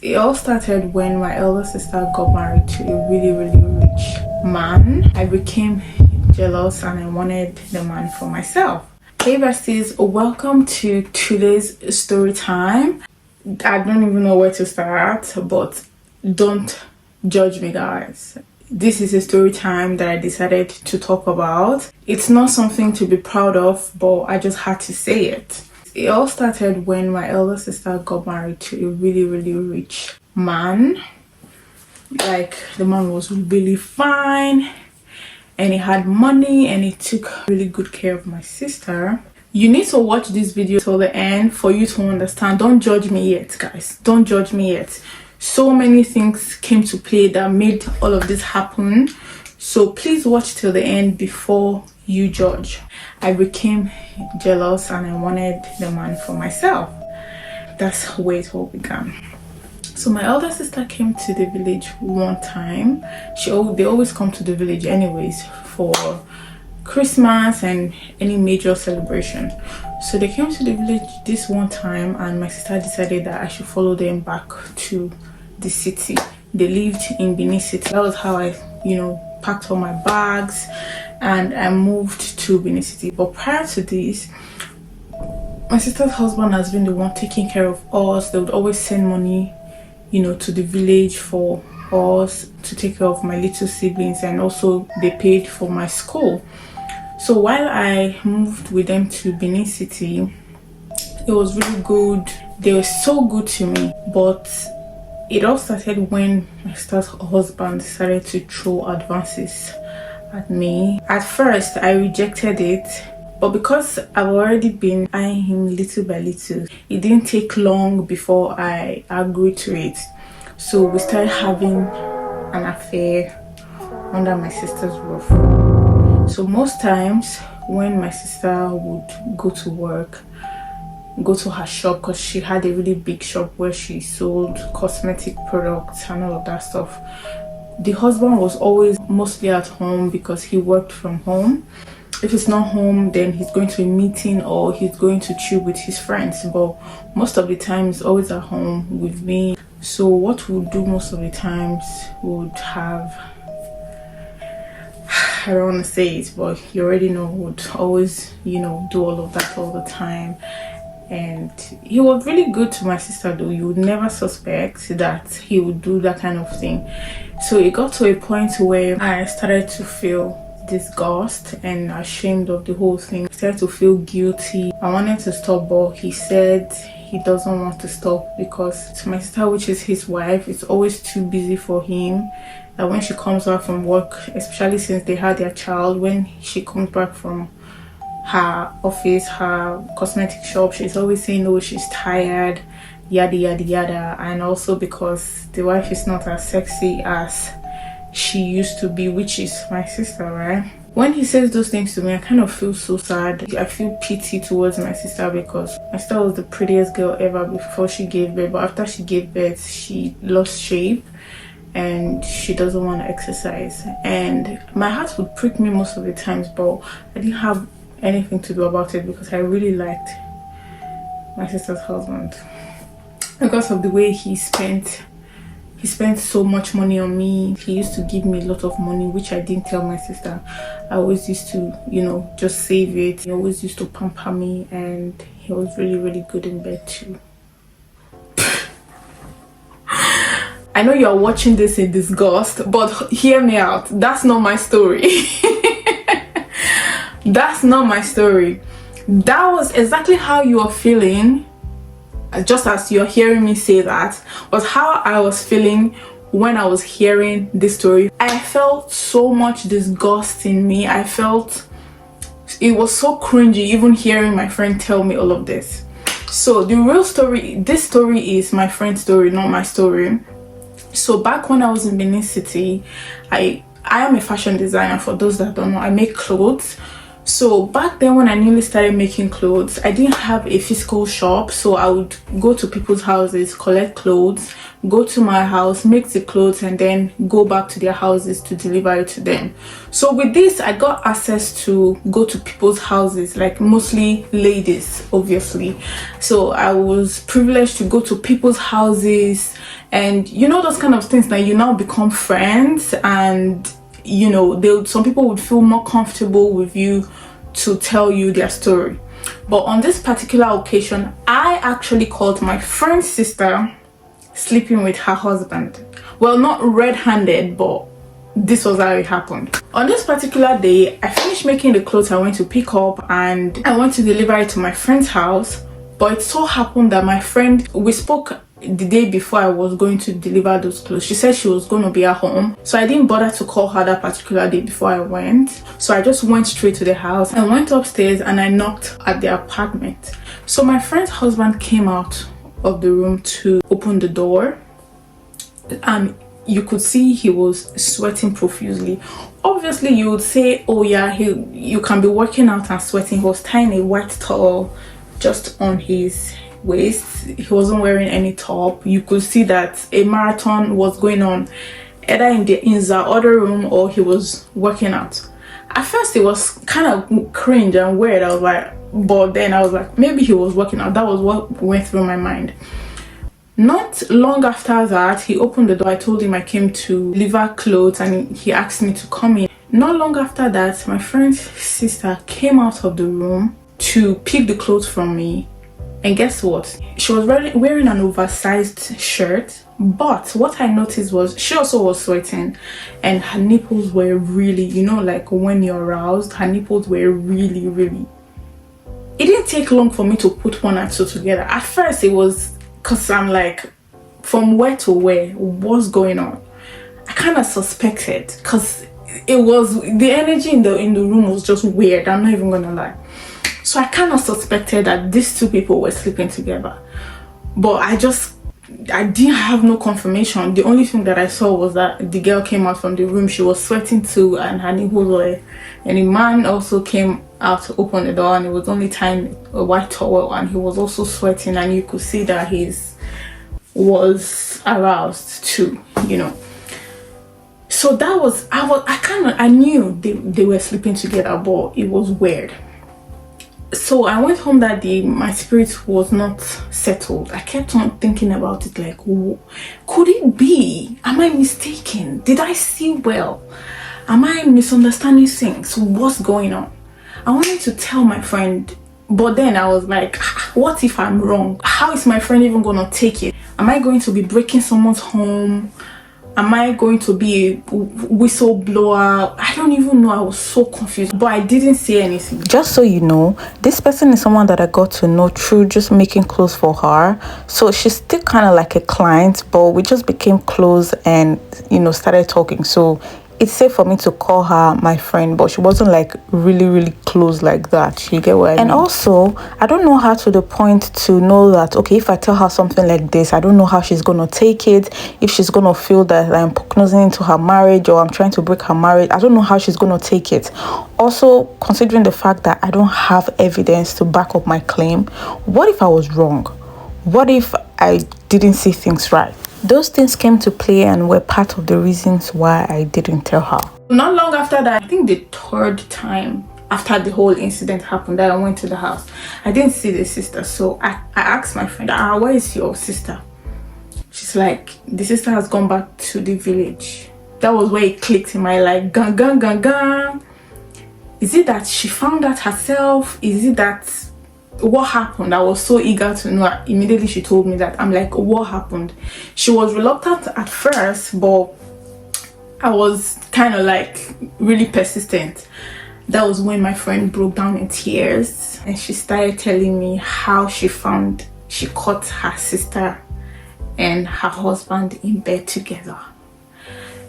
It all started when my elder sister got married to a really rich man. I became jealous and I wanted the man for myself. Hey besties, welcome to today's story time. I don't even know where to start, but don't judge me, guys. This is a story time that I decided to talk about. It's not something to be proud of, but I just had to say it. It all started when my elder sister got married to a really rich man. Like, the man was really fine and he had money and he took really good care of my sister. You need to watch this video till the end for you to understand. Don't judge me yet, guys. Don't judge me yet. So many things came to play that made all of this happen. So please watch till the end before you judge. I became jealous and I wanted the man for myself. That's where it all began. So my elder sister came to the village one time. They always come to the village anyways for Christmas and any major celebration. So they came to the village this one time and my sister decided that I should follow them back to the city. They lived in Benin City. That was how I, packed all my bags and I moved to Benin City. But prior to this, my sister's husband has been the one taking care of us. They would always send money, to the village for us to take care of my little siblings, and also they paid for my school. So while I moved with them to Benin City, it was really good. They were so good to me. But it all started when my sister's husband started to throw advances at me. At first, I rejected it, but because I've already been eyeing him little by little, it didn't take long before I agreed to it. So we started having an affair under my sister's roof. So most times when my sister would go to work, go to her shop, because she had a really big shop where she sold cosmetic products and all of that stuff, the husband was always mostly at home because he worked from home. If he's not home, then he's going to a meeting or he's going to chill with his friends, but most of the time he's always at home with me. So what we'll do most of the times, would have, I don't want to say it, but you already know, would always do all of that all the time. And he was really good to my sister, though. You would never suspect that he would do that kind of thing. So it got to a point where I started to feel disgust and ashamed of the whole thing. I started to feel guilty. I wanted to stop, but he said he doesn't want to stop because to my sister, which is his wife, it's always too busy for him. That when she comes back from work, especially since they had their child, when she comes back from her office, her cosmetic shop, she's always saying, oh, she's tired, yada yada yada. And also because the wife is not as sexy as she used to be, which is my sister, right? When he says those things to me, I kind of feel so sad. I feel pity towards my sister because my sister was the prettiest girl ever before she gave birth, but after she gave birth, she lost shape and she doesn't want to exercise. And my heart would prick me most of the times, but I didn't have anything to do about it because I really liked my sister's husband because of the way he spent so much money on me. He used to give me a lot of money, which I didn't tell my sister. I always used to just save it. He always used to pamper me, and he was really good in bed too. I know you're watching this in disgust, but hear me out. That's not my story. That's not my story. That was exactly how you are feeling, just as you're hearing me say that, was how I was feeling when I was hearing this story. I felt so much disgust in me. I felt it was so cringy even hearing my friend tell me all of this. So the real story, this story is my friend's story, not my story. So back when I was in Benin City, I am a fashion designer. For those that don't know, I make clothes. So back then when I newly started making clothes, I didn't have a physical shop, so I would go to people's houses, collect clothes, go to my house, make the clothes, and then go back to their houses to deliver it to them. So with this, I got access to go to people's houses, like mostly ladies, obviously. So I was privileged to go to people's houses, and you know, those kind of things that you now become friends, and you know, some people would feel more comfortable with you to tell you their story. But on this particular occasion, I actually called my friend's sister sleeping with her husband. Well, not red-handed, but this was how it happened. On this particular day, I finished making the clothes I went to pick up, and I went to deliver it to my friend's house. But it so happened that my friend, we spoke the day before I was going to deliver those clothes. She said she was going to be at home, so I didn't bother to call her that particular day before I went. So I just went straight to the house. I went upstairs and I knocked at the apartment. So my friend's husband came out of the room to open the door, and you could see he was sweating profusely. Obviously you would say, oh yeah, you can be working out and sweating. He was tying a white towel just on his waist. He wasn't wearing any top. You could see that a marathon was going on either in the other room, or he was working out. At first it was kind of cringe and weird. I was like, but then I was like, maybe he was working out. That was what went through my mind. Not long after that, he opened the door. I told him I came to deliver clothes, and he asked me to come in. Not long after that, my friend's sister came out of the room to pick the clothes from me. And guess what? She was wearing an oversized shirt, but what I noticed was she also was sweating, and her nipples were really, you know, like when you're aroused, her nipples were really, really. It didn't take long for me to put one and two together. At first it was because I'm like, from where to where, what's going on? I kind of suspected, because it was, the energy in the room was just weird. I'm not even gonna lie. So I kind of suspected that these two people were sleeping together, but I didn't have no confirmation. The only thing that I saw was that the girl came out from the room. She was sweating too, and her nipples were, and the man also came out to open the door, and he was only tying a white towel, and he was also sweating, and you could see that he was aroused too, you know. So that was, I knew they were sleeping together, but it was weird. So I went home that day. My spirit was not settled. I kept on thinking about it, like, could it be? Am I mistaken? Did I see well? Am I misunderstanding things? What's going on? I wanted to tell my friend, but then I was like, what if I'm wrong? How is my friend even gonna take it? Am I going to be breaking someone's home? Am I going to be a whistleblower? I don't even know. I was so confused, but I didn't say anything. Just so you know, this person is someone that I got to know through just making clothes for her. So she's still kind of like a client, but we just became close and, you know, started talking. So it's safe for me to call her my friend, but she wasn't like really close like that. You get what I mean? And also, I don't know her to the point to know that, okay, if I tell her something like this, I don't know how she's gonna take it. If she's gonna feel that I'm closing into her marriage, or I'm trying to break her marriage, I don't know how she's gonna take it. Also, considering the fact that I don't have evidence to back up my claim, what if I was wrong? What if I didn't see things right? Those things came to play and were part of the reasons why I didn't tell her. Not long after that, I think the third time after the whole incident happened that I went to the house, I didn't see the sister. So I asked my friend, where is your sister? She's like, the sister has gone back to the village. That was where it clicked in my life. Gang. Is it that she found out herself? Is it that, what happened? I was so eager to know. Immediately she told me that. I'm like, what happened? She was reluctant at first, but I was kind of like really persistent. That was when my friend broke down in tears, and she started telling me how she caught her sister and her husband in bed together.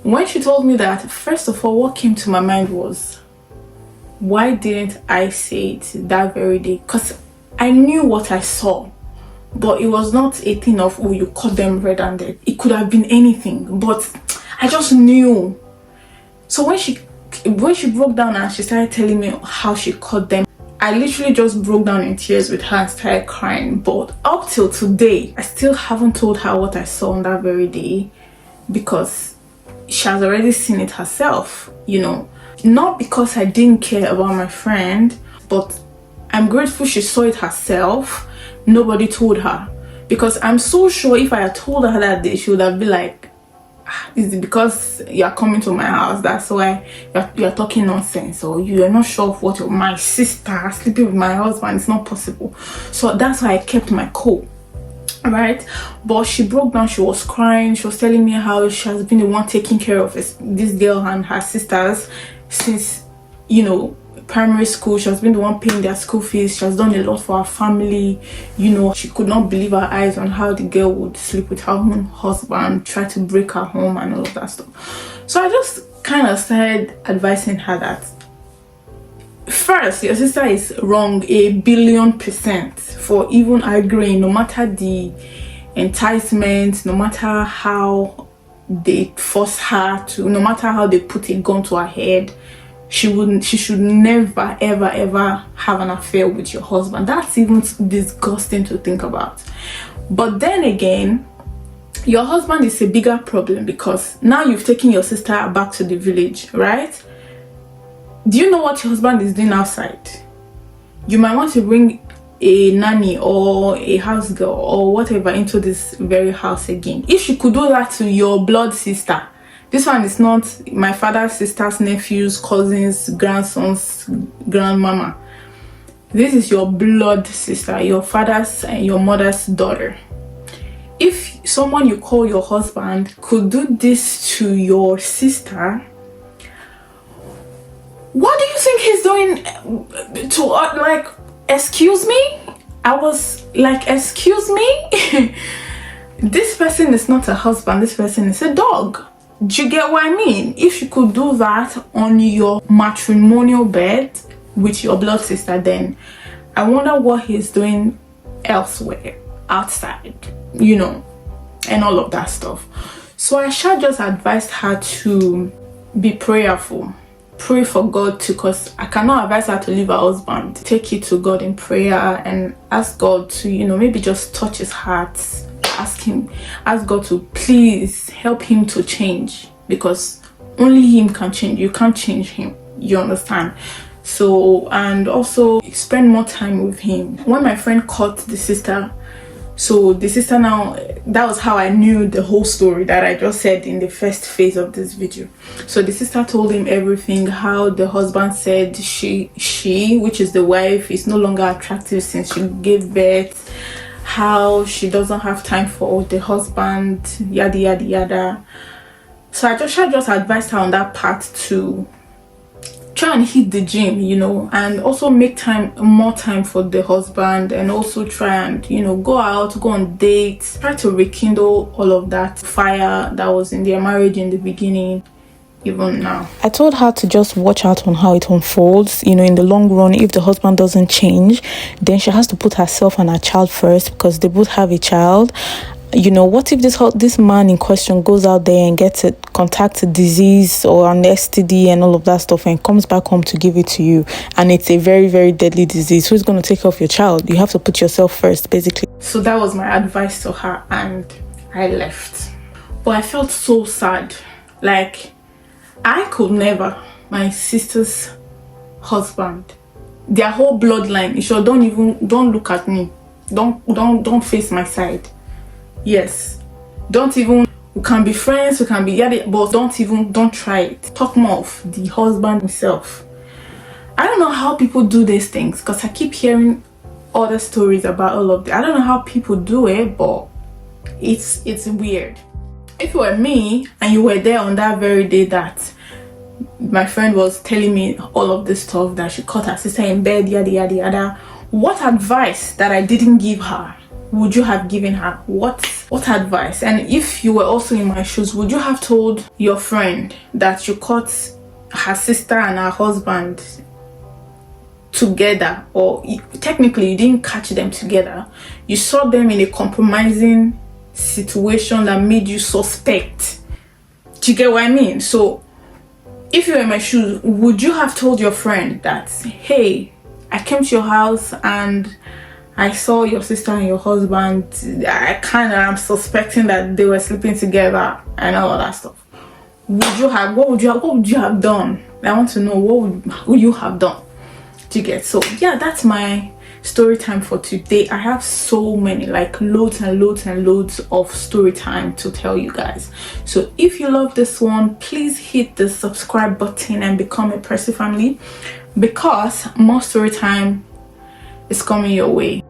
When she told me that, first of all, what came to my mind was, why didn't I say it that very day? Because I knew what I saw, but it was not a thing of, oh, you caught them red-handed. It could have been anything, but I just knew. So when she when she broke down and she started telling me how she caught them, I literally just broke down in tears with her and started crying. But up till today, I still haven't told her what I saw on that very day, because she has already seen it herself, you know. Not because I didn't care about my friend, but I'm grateful she saw it herself. Nobody told her, because I'm so sure if I had told her that day, she would have been like, is it because you're coming to my house, that's why you're talking nonsense, or you're not sure of what my sister sleeping with my husband, it's not possible. So that's why I kept my cool, right? But she broke down, she was crying, she was telling me how she has been the one taking care of this girl and her sisters since, you know, primary school. She has been the one paying their school fees. She has done a lot for her family, you know. She could not believe her eyes on how the girl would sleep with her own husband, try to break her home and all of that stuff. So I just kind of started advising her that, first, your sister is wrong 1,000,000,000% for even agreeing, no matter the enticement, no matter how they force her to, no matter how they put a gun to her head, she should never ever have an affair with your husband. That's even disgusting to think about. But then again, your husband is a bigger problem, because now you've taken your sister back to the village, right? Do you know what your husband is doing outside? You might want to bring a nanny or a house girl or whatever into this very house again. If she could do that to your blood sister, this one is not my father's sister's nephews, cousins, grandsons, grandmama. This is your blood sister, your father's and your mother's daughter. If someone you call your husband could do this to your sister, what do you think he's doing to, like, excuse me? I was like, excuse me? This person is not a husband, this person is a dog. Do you get what I mean? If you could do that on your matrimonial bed with your blood sister, then I wonder what he's doing elsewhere, outside, you know, and all of that stuff. So I shall just advise her to be prayerful. Pray for God too, because I cannot advise her to leave her husband. Take it to God in prayer and ask God to, you know, maybe just touch his heart. Ask God to please help him to change, because only him can change. You can't change him, you understand? So, and also spend more time with him. When my friend caught the sister, so the sister now, that was how I knew the whole story that I just said in the first phase of this video. So the sister told him everything, how the husband said she which is the wife, is no longer attractive since she gave birth, how she doesn't have time for the husband, yada yada yada. So I just advised her on that part to try and hit the gym, you know, and also make more time for the husband, and also try and, you know, go out, go on dates, try to rekindle all of that fire that was in their marriage in the beginning. Even now, I told her to just watch out on how it unfolds. You know, in the long run, if the husband doesn't change, then she has to put herself and her child first, because they both have a child. You know, what if this man in question goes out there and contacts a disease or an STD and all of that stuff, and comes back home to give it to you, and it's a very, very deadly disease? Who's going to take care of your child? You have to put yourself first, basically. So that was my advice to her, and I left. But I felt so sad. Like, I could never. My sister's husband, their whole bloodline, sure, don't look at me. Don't face my side. Yes, don't even, we can be friends, we can be yada, but don't try it. Talk more of the husband himself. I don't know how people do these things, because I keep hearing other stories about all of this. I don't know how people do it, but it's weird. If you were me and you were there on that very day that my friend was telling me all of this stuff, that she caught her sister in bed, yada yada yada, what advice that I didn't give her would you have given her? What advice? And if you were also in my shoes, would you have told your friend that you caught her sister and her husband together? Or technically you didn't catch them together, you saw them in a compromising situation that made you suspect. Do you get what I mean? So if you were in my shoes, would you have told your friend that, hey, I came to your house and I saw your sister and your husband, I kind of am suspecting that they were sleeping together and all of that stuff? What would you have done? I want to know, what would you have done? Do you get? So yeah, that's my story time for today. I have so many, like loads and loads and loads of story time to tell you guys. So if you love this one, please hit the subscribe button and become a Percy family, because more story time is coming your way.